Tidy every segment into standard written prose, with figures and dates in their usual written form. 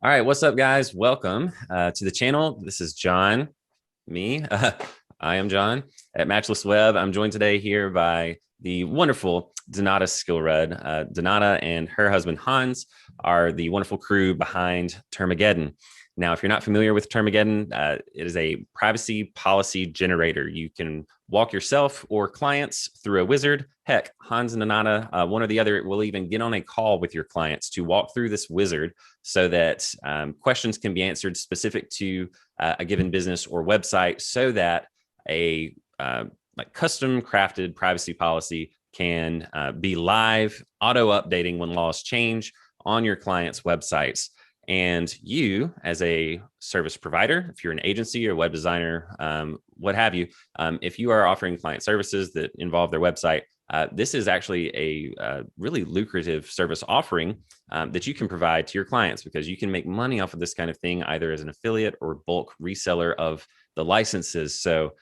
All right, what's up, guys? Welcome to the channel. This is John, me. I am John at Matchless Web. I'm joined today here by the wonderful Donata Skillrud. Donata and her husband Hans are the wonderful crew behind Termageddon. Now, if you're not familiar with Termageddon, it is a privacy policy generator. You can walk yourself or clients through a wizard. Heck, Hans and Donata, one or the other, will even get on a call with your clients to walk through this wizard so that questions can be answered specific to a given business or website, so that a like custom crafted privacy policy can be live, auto updating when laws change on your clients' websites. And you, as a service provider, if you're an agency or web designer, what have you, if you are offering client services that involve their website, this is actually a really lucrative service offering that you can provide to your clients, because you can make money off of this kind of thing, either as an affiliate or bulk reseller of the licenses. So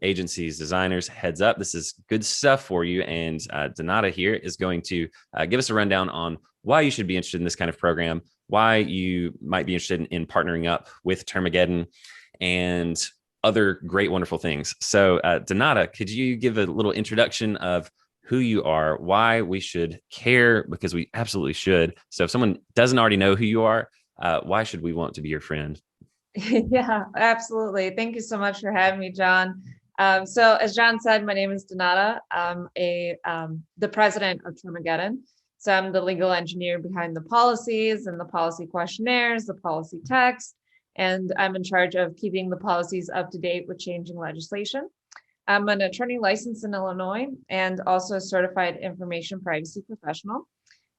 agencies, designers, heads up, this is good stuff for you. And Donata here is going to give us a rundown on why you should be interested in this kind of program, why you might be interested in partnering up with Termageddon, and other great, wonderful things. So Donata, could you give a little introduction of who you are, why we should care, because we absolutely should. So if someone doesn't already know who you are, why should we want to be your friend? Yeah, absolutely. Thank you so much for having me, John. So as John said, my name is Donata. I'm the president of Termageddon. So I'm the legal engineer behind the policies and the policy questionnaires, the policy text, and I'm in charge of keeping the policies up to date with changing legislation. I'm an attorney licensed in Illinois and also a certified information privacy professional.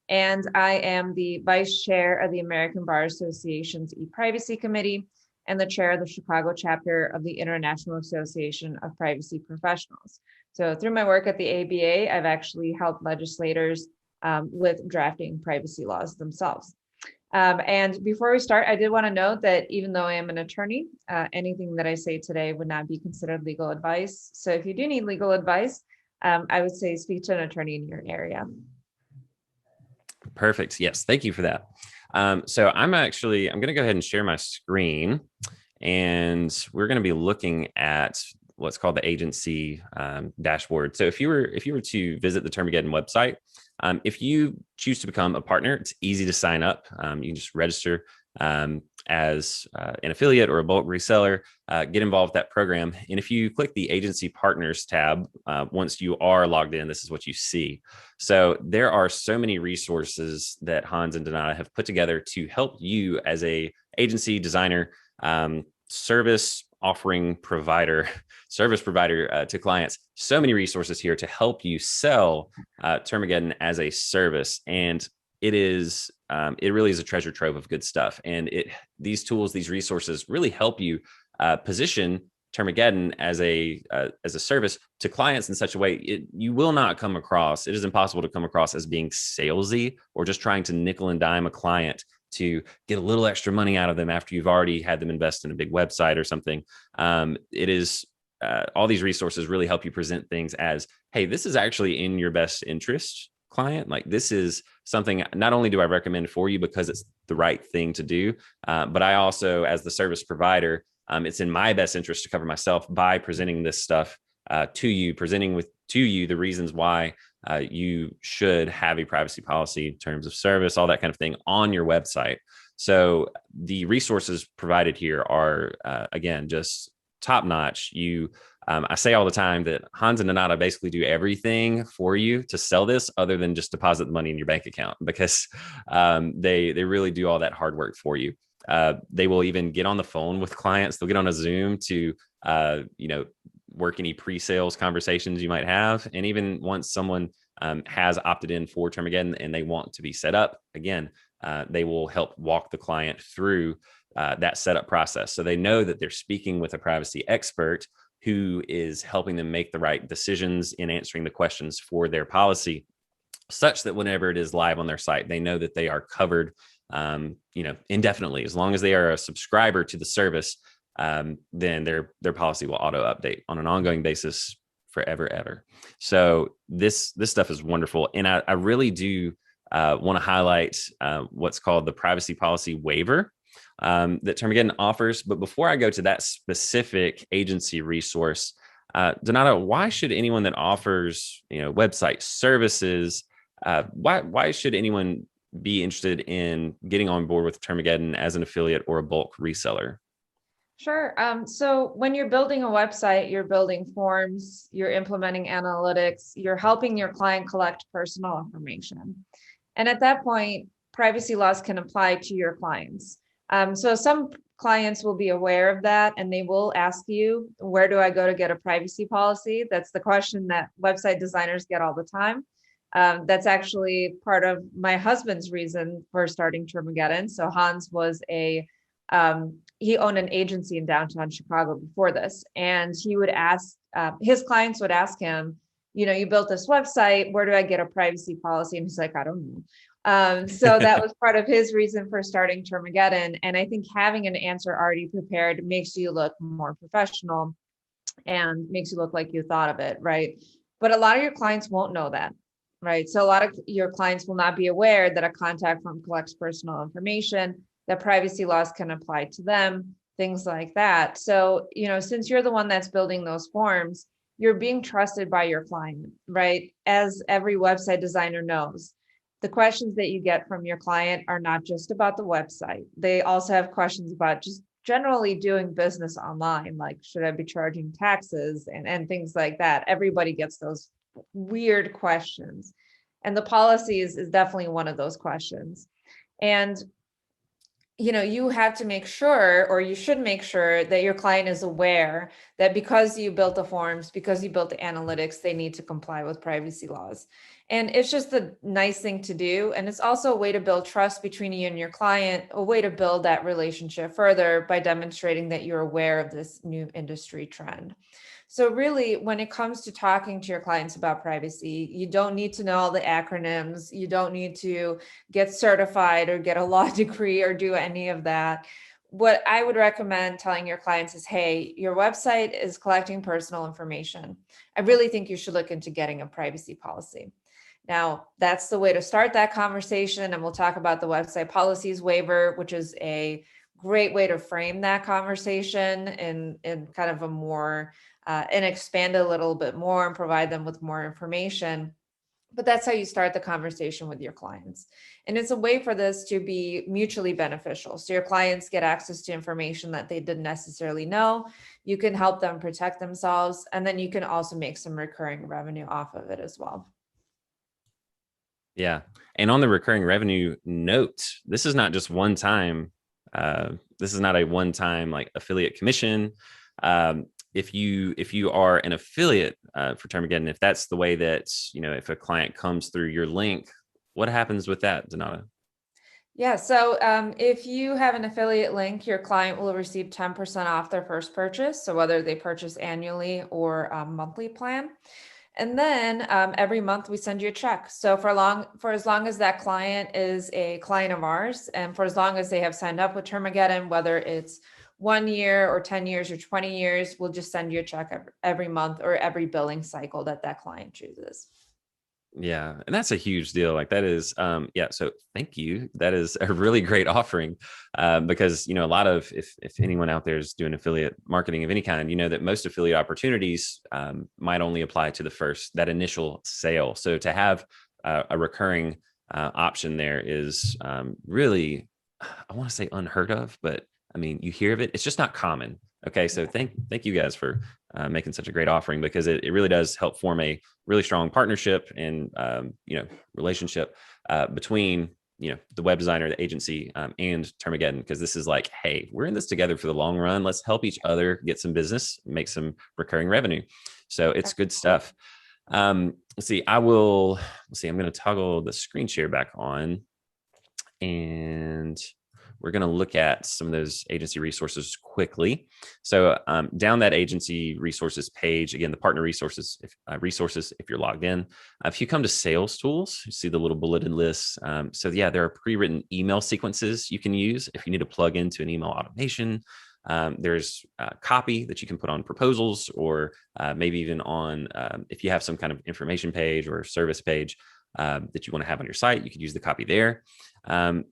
And I am the vice chair of the American Bar Association's e-privacy committee and the chair of the Chicago chapter of the International Association of Privacy Professionals. So through my work at the ABA, I've actually helped legislators with drafting privacy laws themselves. And before we start, I did want to note that even though I am an attorney, anything that I say today would not be considered legal advice. So if you do need legal advice, I would say speak to an attorney in your area. Perfect. Yes. Thank you for that. So I'm going to go ahead and share my screen, and we're going to be looking at what's called the agency dashboard. So if you were to visit the Termageddon website, if you choose to become a partner, it's easy to sign up. You can just register as an affiliate or a bulk reseller, get involved with that program. And if you click the agency partners tab, once you are logged in, this is what you see. So there are so many resources that Hans and Donata have put together to help you as a agency designer, service offering provider, service provider to clients. So many resources here to help you sell Termageddon as a service. And it really is a treasure trove of good stuff. And these tools, these resources really help you position Termageddon as a service to clients in such a way you will not come across. It is impossible to come across as being salesy or just trying to nickel and dime a client to get a little extra money out of them after you've already had them invest in a big website or something. It is all these resources really help you present things as, hey, this is actually in your best interest, client. Like, this is something not only do I recommend for you because it's the right thing to do, but I also, as the service provider, it's in my best interest to cover myself by presenting this stuff to you, to you the reasons why you should have a privacy policy, terms of service, all that kind of thing on your website. So the resources provided here are, again, just top notch. I say all the time that Hans and Donata basically do everything for you to sell this, other than just deposit the money in your bank account, because they really do all that hard work for you. They will even get on the phone with clients. They'll get on a Zoom to work any pre-sales conversations you might have. And even once someone has opted in for Termageddon and they want to be set up again, they will help walk the client through that setup process. So they know that they're speaking with a privacy expert who is helping them make the right decisions in answering the questions for their policy, such that whenever it is live on their site, they know that they are covered indefinitely. As long as they are a subscriber to the service, then their policy will auto update on an ongoing basis forever, ever. So this stuff is wonderful. And I really do want to highlight what's called the privacy policy waiver. that Termageddon offers. But before I go to that specific agency resource, Donato, why should anyone that offers, website services, why should anyone be interested in getting on board with Termageddon as an affiliate or a bulk reseller? Sure. So when you're building a website, you're building forms, you're implementing analytics, you're helping your client collect personal information. And at that point, privacy laws can apply to your clients. So some clients will be aware of that and they will ask you, where do I go to get a privacy policy? That's the question that website designers get all the time. That's actually part of my husband's reason for starting Termageddon. So Hans was he owned an agency in downtown Chicago before this, and he would ask, his clients would ask him, you built this website, where do I get a privacy policy? And he's like, I don't know. So that was part of his reason for starting Termageddon. And I think having an answer already prepared makes you look more professional and makes you look like you thought of it, right? But a lot of your clients won't know that, right? So a lot of your clients will not be aware that a contact form collects personal information, that privacy laws can apply to them, things like that. So, since you're the one that's building those forms, you're being trusted by your client, right? As every website designer knows, the questions that you get from your client are not just about the website. They also have questions about just generally doing business online, like, should I be charging taxes and things like that. Everybody gets those weird questions. And the policies is definitely one of those questions. And you have to make sure, or you should make sure, that your client is aware that because you built the forms, because you built the analytics, they need to comply with privacy laws. And it's just a nice thing to do. And it's also a way to build trust between you and your client, a way to build that relationship further by demonstrating that you're aware of this new industry trend. So really, when it comes to talking to your clients about privacy, you don't need to know all the acronyms. You don't need to get certified or get a law degree or do any of that. What I would recommend telling your clients is, hey, your website is collecting personal information. I really think you should look into getting a privacy policy. Now, that's the way to start that conversation. And we'll talk about the website policies waiver, which is a great way to frame that conversation in kind of a more and expand a little bit more and provide them with more information. But that's how you start the conversation with your clients. And it's a way for this to be mutually beneficial. So your clients get access to information that they didn't necessarily know. You can help them protect themselves. And then you can also make some recurring revenue off of it as well. Yeah. And on the recurring revenue note, this is not just one time. This is not a one-time like affiliate commission. If you are an affiliate for Termageddon, if that's the way that, if a client comes through your link, what happens with that, Donata? Yeah, so if you have an affiliate link, your client will receive 10% off their first purchase. So whether they purchase annually or a monthly plan. And then every month we send you a check. So for as long as that client is a client of ours, and for as long as they have signed up with Termageddon, whether it's 1 year or 10 years or 20 years, we'll just send you a check every month or every billing cycle that client chooses. Yeah. And that's a huge deal. Like that is, yeah. So thank you. That is a really great offering because, a lot of, if anyone out there is doing affiliate marketing of any kind, that most affiliate opportunities might only apply to that initial sale. So to have a recurring option there is really, I want to say unheard of, but I mean, you hear of it, it's just not common. Okay. So thank you guys for making such a great offering because it really does help form a really strong partnership and, relationship between, the web designer, the agency and Termageddon, because this is like, hey, we're in this together for the long run. Let's help each other get some business, make some recurring revenue. So it's good stuff. Let's see. I'm going to toggle the screen share back on and we're going to look at some of those agency resources quickly. So down that agency resources page, again, the partner resources, if you're logged in, if you come to sales tools, you see the little bulleted list. So yeah, there are pre-written email sequences you can use if you need to plug into an email automation. There's copy that you can put on proposals or maybe even on if you have some kind of information page or service page that you want to have on your site, you could use the copy there.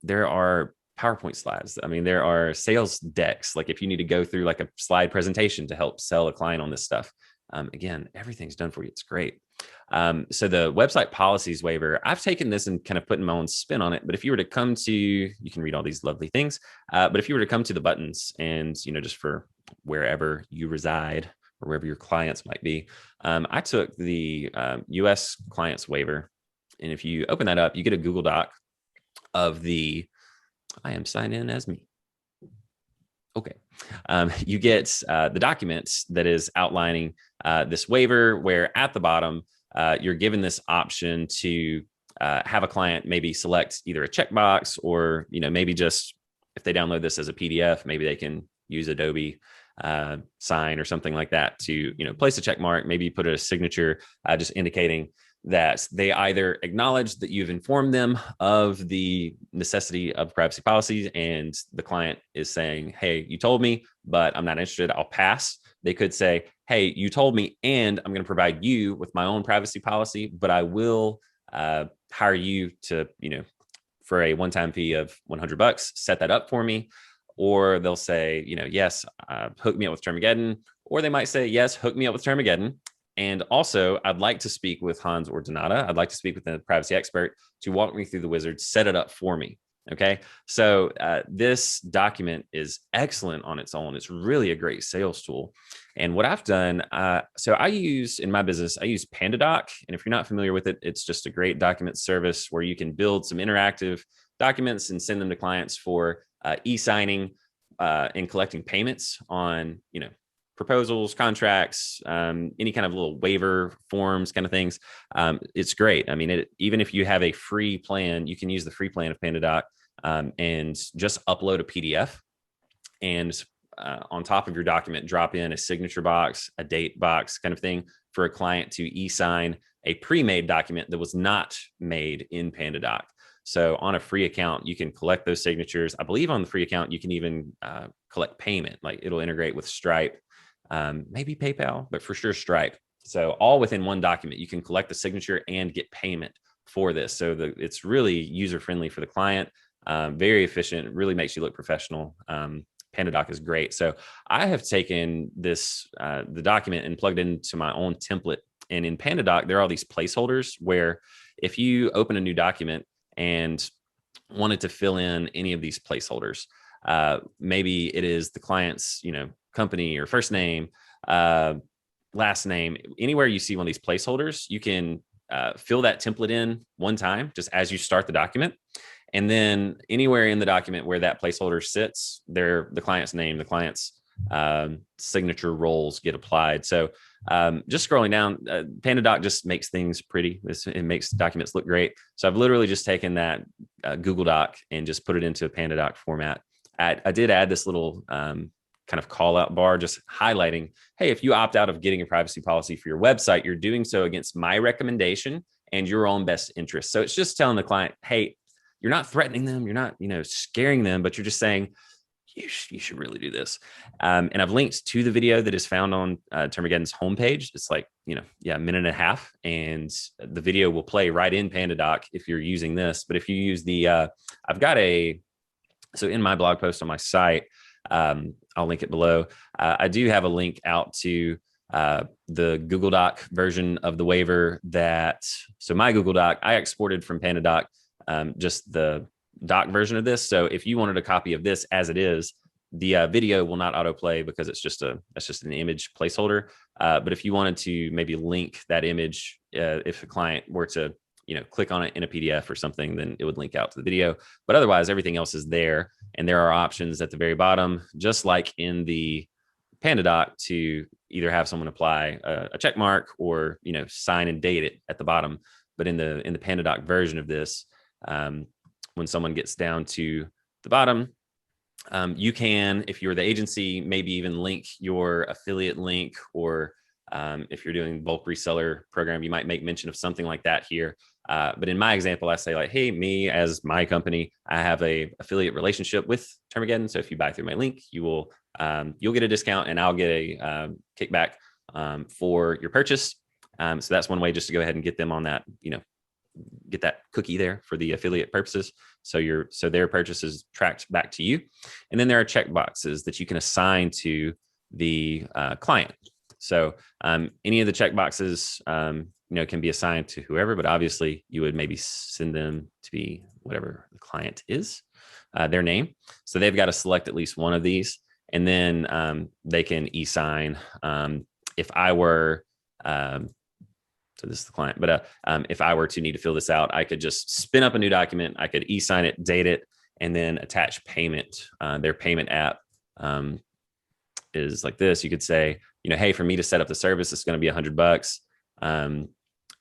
There are PowerPoint slides. I mean, there are sales decks. Like if you need to go through like a slide presentation to help sell a client on this stuff, again, everything's done for you. It's great. So the website policies waiver, I've taken this and kind of putting my own spin on it. But if you were to come to, you can read all these lovely things. But if you were to come to the buttons and, just for wherever you reside or wherever your clients might be, I took the US clients waiver. And if you open that up, you get a Google Doc of I am signed in as me. Okay. You get the documents that is outlining this waiver, where at the bottom, you're given this option to have a client maybe select either a checkbox or, maybe just if they download this as a PDF, maybe they can use Adobe sign or something like that to, place a check mark, maybe put a signature, just indicating that they either acknowledge that you've informed them of the necessity of privacy policies and the client is saying, hey, you told me, but I'm not interested, I'll pass. They could say, hey, you told me, and I'm going to provide you with my own privacy policy, but I will hire you to, for a one-time fee of $100, set that up for me. Or they'll say, yes, hook me up with Termageddon. Or they might say, yes, hook me up with Termageddon. And also, I'd like to speak with Hans or Donata. I'd like to speak with the privacy expert to walk me through the wizard, set it up for me. Okay. So this document is excellent on its own. It's really a great sales tool. And what I've done, so I use in my business, I use PandaDoc. And if you're not familiar with it, it's just a great document service where you can build some interactive documents and send them to clients for e-signing and collecting payments on, proposals, contracts, any kind of little waiver forms, kind of things. It's great. I mean, even if you have a free plan, you can use the free plan of PandaDoc and just upload a PDF and on top of your document, drop in a signature box, a date box kind of thing for a client to e-sign a pre-made document that was not made in PandaDoc. So on a free account, you can collect those signatures. I believe on the free account, you can even collect payment, like it'll integrate with Stripe, maybe PayPal, but for sure Stripe. So all within one document, you can collect the signature and get payment for this. So it's really user-friendly for the client, very efficient, really makes you look professional. PandaDoc is great. So I have taken this, the document and plugged into my own template. And in PandaDoc, there are all these placeholders where if you open a new document and wanted to fill in any of these placeholders, maybe it is the client's, company or first name, last name, anywhere you see one of these placeholders, you can fill that template in one time, just as you start the document. And then anywhere in the document where that placeholder sits, the client's name, the client's signature roles get applied. So just scrolling down, PandaDoc just makes things pretty. It makes documents look great. So I've literally just taken that Google Doc and just put it into a PandaDoc format. I did add this little kind of call out bar, just highlighting, hey, if you opt out of getting a privacy policy for your website, you're doing so against my recommendation and your own best interest. So it's just telling the client, hey, you're not threatening them, you're not, scaring them, but you're just saying, you should really do this. And I've linked to the video that is found on Termageddon's homepage. It's like, a minute and a half. And the video will play right in PandaDoc if you're using this. But if you use so in my blog post on my site, I'll link it below. I do have a link out to the Google Doc version of the waiver so my Google Doc, I exported from PandaDoc, just the doc version of this. So if you wanted a copy of this as it is, the video will not autoplay because that's just an image placeholder. But if you wanted to maybe link that image, if a client were to, click on it in a PDF or something, then it would link out to the video. But otherwise, everything else is there. And there are options at the very bottom, just like in the PandaDoc, to either have someone apply a check mark or, sign and date it at the bottom. But in the PandaDoc version of this, when someone gets down to the bottom, you can, if you're the agency, maybe even link your affiliate link, or if you're doing bulk reseller program, you might make mention of something like that here. But in my example, I say like, hey, me as my company, I have a affiliate relationship with Termageddon. So if you buy through my link, you'll get a discount and I'll get a kickback for your purchase. So that's one way just to go ahead and get them on that, get that cookie there for the affiliate purposes. So their purchase is tracked back to you. And then there are check boxes that you can assign to the client. So any of the check boxes, can be assigned to whoever, but obviously you would maybe send them to be whatever the client is, their name. So they've got to select at least one of these, and then they can e-sign. If I were, so this is the client, but if I were to need to fill this out, I could just spin up a new document. I could e-sign it, date it, and then attach payment. Their payment app is like this. You could say, hey, for me to set up the service, it's going to be $100.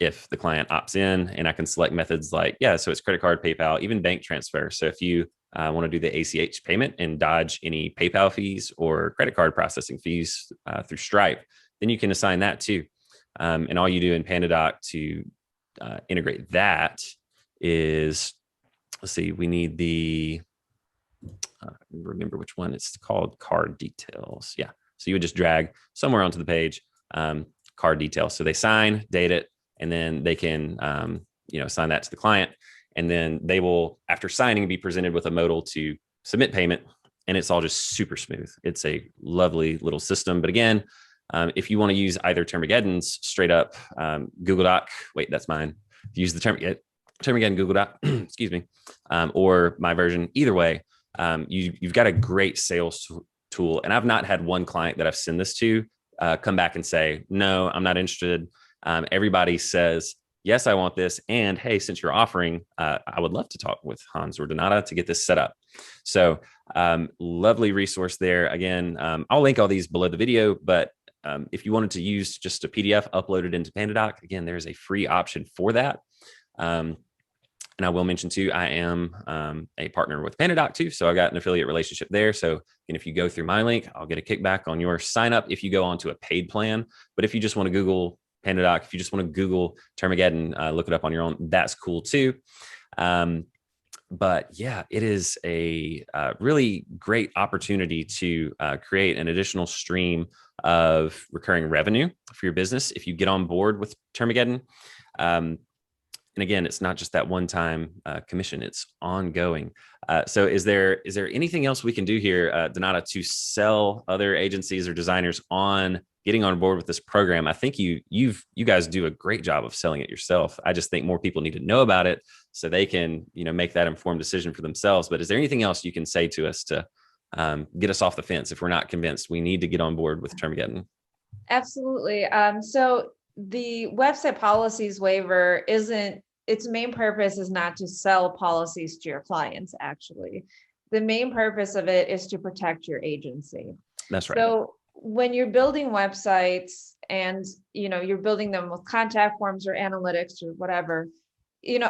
If the client opts in, and I can select methods like, so it's credit card, PayPal, even bank transfer. So if you want to do the ACH payment and dodge any PayPal fees or credit card processing fees through Stripe, then you can assign that too. And all you do in PandaDoc to integrate that is, let's see, we need the, remember which one, it's called card details. Yeah. So you would just drag somewhere onto the page, card details. So they sign, date it, and then they can, assign that to the client. And then they will, after signing, be presented with a modal to submit payment. And it's all just super smooth. It's a lovely little system. But again, if you want to use either Termageddon's straight up Google Doc, wait, that's mine. Use the Termageddon Google Doc, excuse me, or my version. Either way, you've got a great sales tool. And I've not had one client that I've sent this to come back and say, no, I'm not interested. Everybody says, yes, I want this. And hey, since you're offering, I would love to talk with Hans or Donata to get this set up. So lovely resource there. Again, I'll link all these below the video, but if you wanted to use just a PDF uploaded into PandaDoc, again, there's a free option for that. And I will mention too, I am a partner with PandaDoc too. So I got an affiliate relationship there. So if you go through my link, I'll get a kickback on your sign up if you go onto a paid plan. But if you just want to Google PandaDoc, if you just want to Google Termageddon, look it up on your own, that's cool too. But yeah, it is a really great opportunity to create an additional stream of recurring revenue for your business if you get on board with Termageddon. And again, it's not just that one-time commission; it's ongoing. So, is there anything else we can do here, Donata, to sell other agencies or designers on getting on board with this program? I think you guys do a great job of selling it yourself. I just think more people need to know about it so they can make that informed decision for themselves. But is there anything else you can say to us to get us off the fence if we're not convinced we need to get on board with Termageddon? Absolutely. So the website policies waiver its main purpose is not to sell policies to your clients. Actually, the main purpose of it is to protect your agency. That's right. So when you're building websites and you're building them with contact forms or analytics or whatever,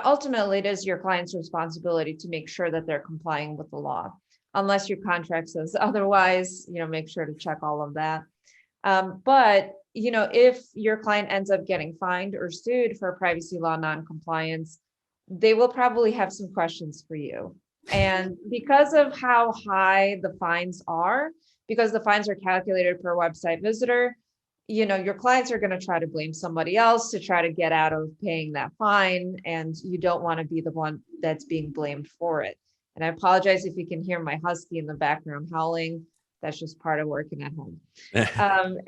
ultimately it is your client's responsibility to make sure that they're complying with the law, unless your contract says otherwise. Make sure to check all of that. But if your client ends up getting fined or sued for privacy law non-compliance, they will probably have some questions for you. And because of how high the fines are, because the fines are calculated per website visitor, your clients are going to try to blame somebody else to try to get out of paying that fine. And you don't want to be the one that's being blamed for it. And I apologize if you can hear my husky in the background howling. That's just part of working at home.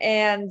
And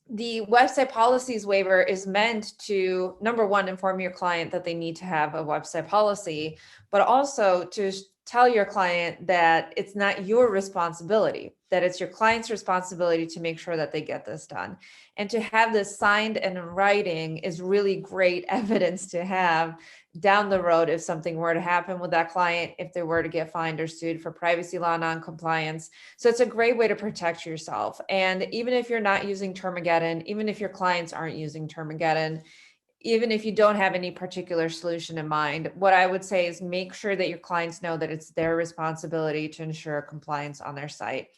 the website policies waiver is meant to, number one, inform your client that they need to have a website policy, but also to tell your client that it's not your responsibility, that it's your client's responsibility to make sure that they get this done. And to have this signed and in writing is really great evidence to have down the road if something were to happen with that client, if they were to get fined or sued for privacy law non-compliance. So it's a great way to protect yourself. And even if you're not using Termageddon, even if your clients aren't using Termageddon, even if you don't have any particular solution in mind, what I would say is make sure that your clients know that it's their responsibility to ensure compliance on their site.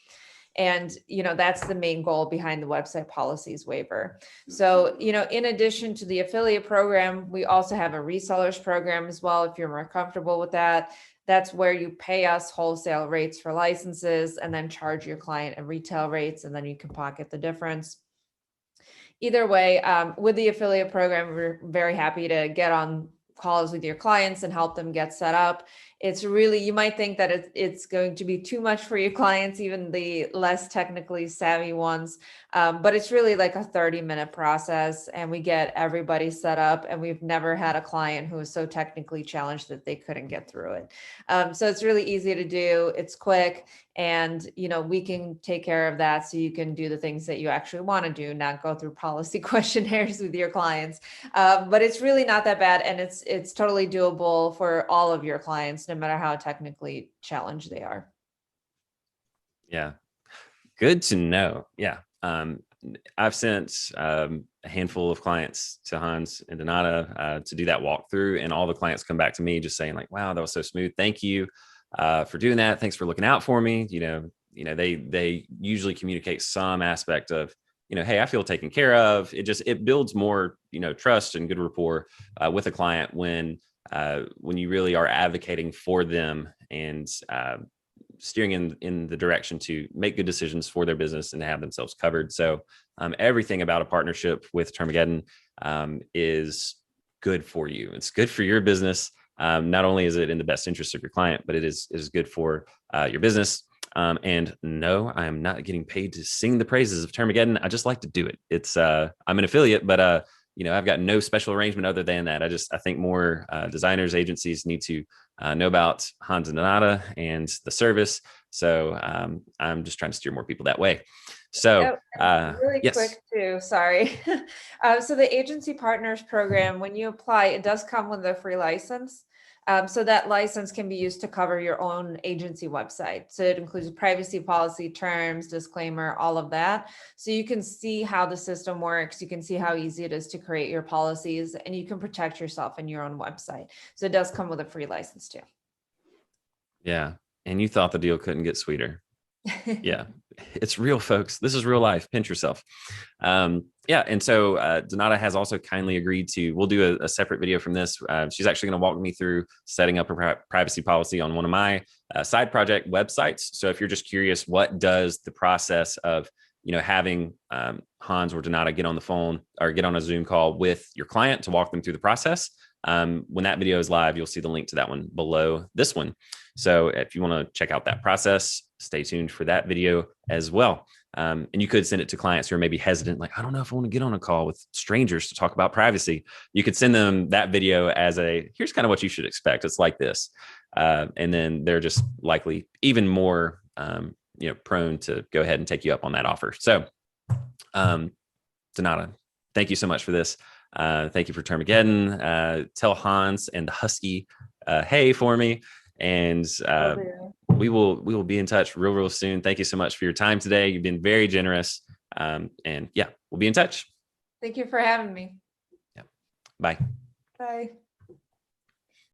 And, that's the main goal behind the website policies waiver. So, in addition to the affiliate program, we also have a resellers program as well. If you're more comfortable with that, that's where you pay us wholesale rates for licenses and then charge your client at retail rates, and then you can pocket the difference. either way, with the affiliate program, we're very happy to get on calls with your clients and help them get set up. It's really, you might think that it's going to be too much for your clients, even the less technically savvy ones. But it's really like a 30-minute process, and we get everybody set up, and we've never had a client who was so technically challenged that they couldn't get through it. So it's really easy to do. It's quick, and we can take care of that, so you can do the things that you actually want to do, not go through policy questionnaires with your clients. But it's really not that bad, and it's totally doable for all of your clients, no matter how technically challenged they are. Yeah, good to know. Yeah. I've sent a handful of clients to Hans and Donata to do that walkthrough, and all the clients come back to me just saying like, wow, that was so smooth. Thank you for doing that. Thanks for looking out for me. They usually communicate some aspect of, hey, I feel taken care of. It builds more, trust and good rapport with a client when you really are advocating for them and steering in the direction to make good decisions for their business and have themselves covered. So everything about a partnership with Termageddon is good for you. It's good for your business. Not only is it in the best interest of your client, but it is good for your business. And no, I am not getting paid to sing the praises of Termageddon. I just like to do it. It's I'm an affiliate, but I've got no special arrangement other than that. I think more designers, agencies need to know about Hans and Donata and the service. So I'm just trying to steer more people that way. So really yes. Quick too, sorry. So the agency partners program, when you apply, it does come with a free license. So that license can be used to cover your own agency website. So it includes privacy policy, terms, disclaimer, all of that. So you can see how the system works. You can see how easy it is to create your policies, and you can protect yourself in your own website. So it does come with a free license too. Yeah. And you thought the deal couldn't get sweeter. Yeah, it's real, folks. This is real life. Pinch yourself. Yeah. And so Donata has also kindly agreed to, we'll do a separate video from this. She's actually going to walk me through setting up a privacy policy on one of my side project websites. So if you're just curious, what does the process of, having Hans or Donata get on the phone or get on a Zoom call with your client to walk them through the process. When that video is live, you'll see the link to that one below this one. So if you want to check out that process, stay tuned for that video as well. And you could send it to clients who are maybe hesitant, like, I don't know if I want to get on a call with strangers to talk about privacy. You could send them that video as here's kind of what you should expect. It's like this. And then they're just likely even more, prone to go ahead and take you up on that offer. So, Donata, thank you so much for this. Thank you for Termageddon. Tell Hans and the Husky, hey for me. And we will be in touch real soon. Thank you so much for your time today. You've been very generous. And yeah, we'll be in touch. Thank you for having me. Yeah. Bye. Bye.